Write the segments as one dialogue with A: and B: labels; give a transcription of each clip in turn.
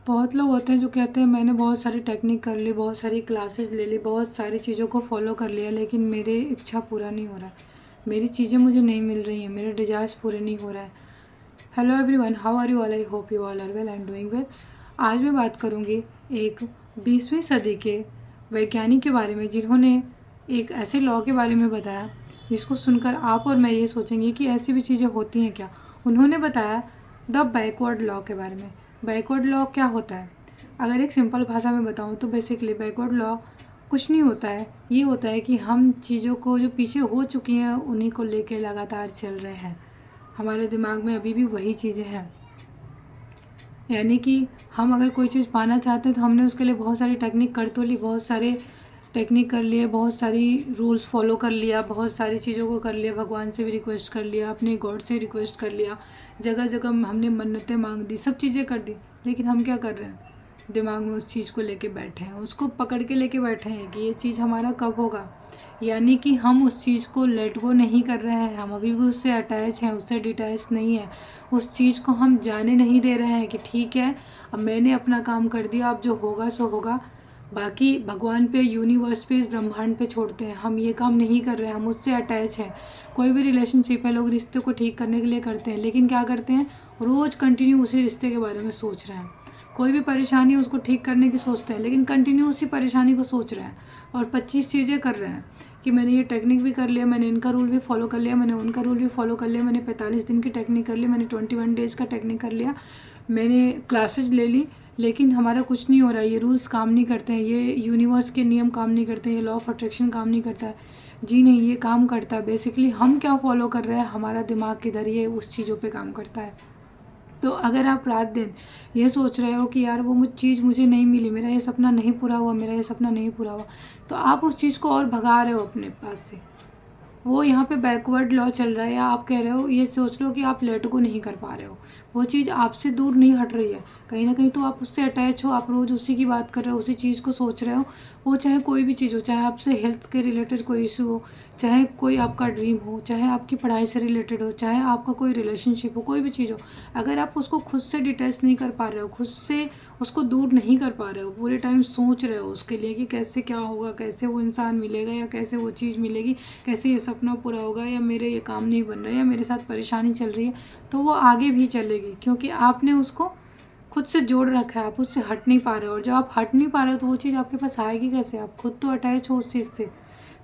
A: बहुत लोग होते हैं जो कहते हैं मैंने बहुत सारी टेक्निक कर ली, बहुत सारी क्लासेस ले ली, बहुत सारी चीज़ों को फॉलो कर लिया, लेकिन मेरे इच्छा पूरा नहीं हो रहा है, मेरी चीज़ें मुझे नहीं मिल रही हैं, मेरे डिज़ायर्स पूरे नहीं हो रहा है। Hello everyone, how are you all? I hope you all are well and doing well. आज मैं बात करूँगी एक 20वीं सदी के वैज्ञानिक के बारे में, जिन्होंने एक ऐसे लॉ के बारे में बताया जिसको सुनकर आप और मैं ये सोचेंगे कि ऐसी भी चीज़ें होती हैं क्या। उन्होंने बताया द बैकवर्ड लॉ के बारे में। बैकवर्ड लॉ क्या होता है? अगर एक सिंपल भाषा में बताऊँ तो बेसिकली बैकवर्ड लॉ कुछ नहीं होता है, ये होता है कि हम चीज़ों को जो पीछे हो चुकी हैं उन्हीं को लेके लगातार चल रहे हैं। हमारे दिमाग में अभी भी वही चीज़ें हैं, यानी कि हम अगर कोई चीज़ पाना चाहते हैं तो हमने उसके लिए बहुत सारी टेक्निक कर तो ली, बहुत सारे टेक्निक कर लिए, बहुत सारी रूल्स फॉलो कर लिया, बहुत सारी चीज़ों को कर लिया, भगवान से भी रिक्वेस्ट कर लिया, अपने गॉड से रिक्वेस्ट कर लिया, जगह जगह हमने मन्नतें मांग दी, सब चीज़ें कर दी, लेकिन हम क्या कर रहे हैं? दिमाग में उस चीज़ को लेके बैठे हैं, उसको पकड़ के लेके बैठे हैं कि ये चीज़ हमारा कब होगा। यानी कि हम उस चीज़ को लेट गो नहीं कर रहे हैं, हम अभी भी उससे अटैच हैं, उससे डिटैच नहीं है। उस चीज़ को हम जाने नहीं दे रहे हैं कि ठीक है, अब मैंने अपना काम कर दिया, अब जो होगा सो होगा, बाकी भगवान पे, यूनिवर्स पे, इस ब्रह्मांड पे छोड़ते हैं। हम ये काम नहीं कर रहे हैं, हम उससे अटैच हैं। कोई भी रिलेशनशिप है, लोग रिश्ते को ठीक करने के लिए करते हैं, लेकिन क्या करते हैं? रोज़ कंटिन्यू उसी रिश्ते के बारे में सोच रहे हैं। कोई भी परेशानी उसको ठीक करने की सोचते हैं, लेकिन कंटिन्यू उसी परेशानी को सोच रहे हैं और 25 चीज़ें कर रहे हैं कि मैंने ये टेक्निक भी कर लिया, मैंने इनका रूल भी फॉलो कर लिया, मैंने उनका रूल भी फॉलो कर लिया, मैंने 45 दिन की टेक्निक कर ली, मैंने 21 डेज़ का टेक्निक कर लिया, मैंने क्लासेज ले ली, लेकिन हमारा कुछ नहीं हो रहा है। ये रूल्स काम नहीं करते हैं, ये यूनिवर्स के नियम काम नहीं करते हैं, ये लॉ ऑफ अट्रैक्शन काम नहीं करता है। जी नहीं, ये काम करता है। बेसिकली हम क्या फॉलो कर रहे हैं, हमारा दिमाग किधर ये उस चीज़ों पे काम करता है। तो अगर आप रात दिन ये सोच रहे हो कि यार वो चीज़ मुझे नहीं मिली, मेरा ये सपना नहीं पूरा हुआ, मेरा ये सपना नहीं पूरा हुआ, तो आप उस चीज़ को और भगा रहे हो अपने पास से। वो यहाँ पे बैकवर्ड लॉ चल रहा है, या आप कह रहे हो, ये सोच लो कि आप लेट को नहीं कर पा रहे हो। वो चीज़ आपसे दूर नहीं हट रही है, कहीं ना कहीं तो आप उससे अटैच हो, आप रोज़ उसी की बात कर रहे हो, उसी चीज़ को सोच रहे हो। वो चाहे कोई भी चीज़ हो, चाहे आपसे हेल्थ के रिलेटेड कोई इशू हो, चाहे कोई आपका ड्रीम हो, चाहे आपकी पढ़ाई से रिलेटेड हो, चाहे आपका कोई रिलेशनशिप हो, कोई भी चीज़ हो, अगर आप उसको खुद से डिटैच नहीं कर पा रहे हो, खुद से उसको दूर नहीं कर पा रहे हो, पूरे टाइम सोच रहे हो उसके लिए कि कैसे क्या होगा, कैसे वो इंसान मिलेगा, या कैसे वो चीज़ मिलेगी, कैसे ये सपना पूरा होगा, या मेरे ये काम नहीं बन रहा है, या मेरे साथ परेशानी चल रही है, तो वो आगे भी चलेगी, क्योंकि आपने उसको खुद से जोड़ रखा है, आप उससे हट नहीं पा रहे हो। और जब आप हट नहीं पा रहे हो तो वो चीज़ आपके पास आएगी कैसे? आप खुद तो अटैच हो उस चीज़ से,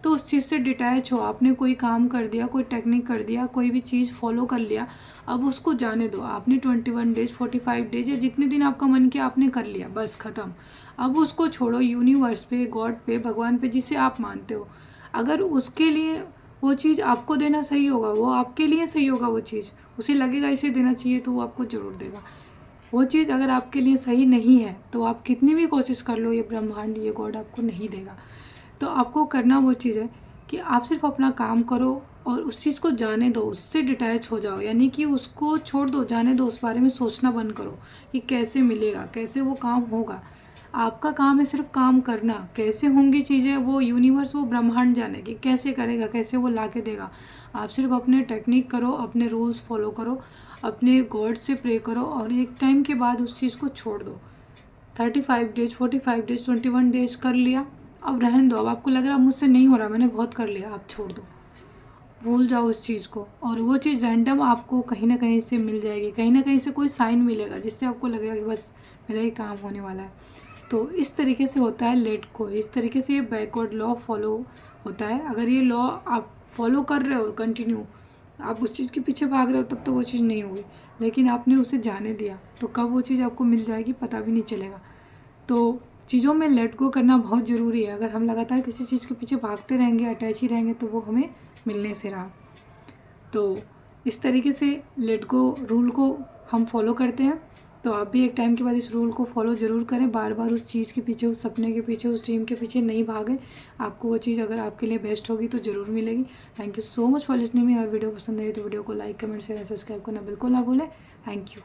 A: तो उस चीज़ से डिटैच हो। आपने कोई काम कर दिया, कोई टेक्निक कर दिया, कोई भी चीज़ फॉलो कर लिया, अब उसको जाने दो। आपने 21 डेज, 45 डेज, या जितने दिन आपका मन किया आपने कर लिया, बस ख़त्म। अब उसको छोड़ो यूनिवर्स पे, गॉड पे, भगवान पे, जिसे आप मानते हो। अगर उसके लिए वो चीज़ आपको देना सही होगा, वो आपके लिए सही होगा, वो चीज़ उसे लगेगा इसे देना चाहिए, तो वो आपको ज़रूर देगा। वो चीज़ अगर आपके लिए सही नहीं है तो आप कितनी भी कोशिश कर लो, ये ब्रह्मांड, ये गॉड आपको नहीं देगा। तो आपको करना वो चीज़ है कि आप सिर्फ अपना काम करो और उस चीज़ को जाने दो, उससे डिटैच हो जाओ, यानी कि उसको छोड़ दो, जाने दो, उस बारे में सोचना बंद करो कि कैसे मिलेगा, कैसे वो काम होगा। आपका काम है सिर्फ काम करना। कैसे होंगी चीज़ें, वो यूनिवर्स, वो ब्रह्मांड जाने की कैसे करेगा, कैसे वो ला के देगा। आप सिर्फ अपने टेक्निक करो, अपने रूल्स फॉलो करो, अपने गॉड से प्रे करो, और एक टाइम के बाद उस चीज़ को छोड़ दो। 35 डेज, 45 डेज, 21 डेज कर लिया, अब रहने दो। अब आपको लग रहा है मुझसे नहीं हो रहा, मैंने बहुत कर लिया, आप छोड़ दो, भूल जाओ उस चीज़ को। और वो चीज़ रैंडम आपको कहीं ना कहीं से मिल जाएगी, कहीं ना कहीं से कोई साइन मिलेगा जिससे आपको लगेगा कि बस मेरा ये काम होने वाला है। तो इस तरीके से होता है लेट को, इस तरीके से ये बैकवर्ड लॉ फॉलो होता है। अगर ये लॉ आप फॉलो कर रहे हो कंटिन्यू, आप उस चीज़ के पीछे भाग रहे हो, तब तो वो चीज़ नहीं हुई, लेकिन आपने उसे जाने दिया, तो कब वो चीज़ आपको मिल जाएगी पता भी नहीं चलेगा। तो चीज़ों में लेट गो करना बहुत ज़रूरी है। अगर हम लगातार किसी चीज़ के पीछे भागते रहेंगे, अटैच ही रहेंगे, तो वो हमें मिलने से रहा। तो इस तरीके से लेट गो रूल को हम फॉलो करते हैं। तो आप भी एक टाइम के बाद इस रूल को फॉलो ज़रूर करें, बार बार उस चीज़ के पीछे, उस सपने के पीछे, उस ड्रीम के पीछे नहीं भागें। आपको वो चीज़ अगर आपके लिए बेस्ट होगी तो ज़रूर मिलेगी। Thank you so much for listening me. और वीडियो पसंद आई तो वीडियो को लाइक, कमेंट, शेयर, सब्सक्राइब करना बिल्कुल ना भूलें। Thank you.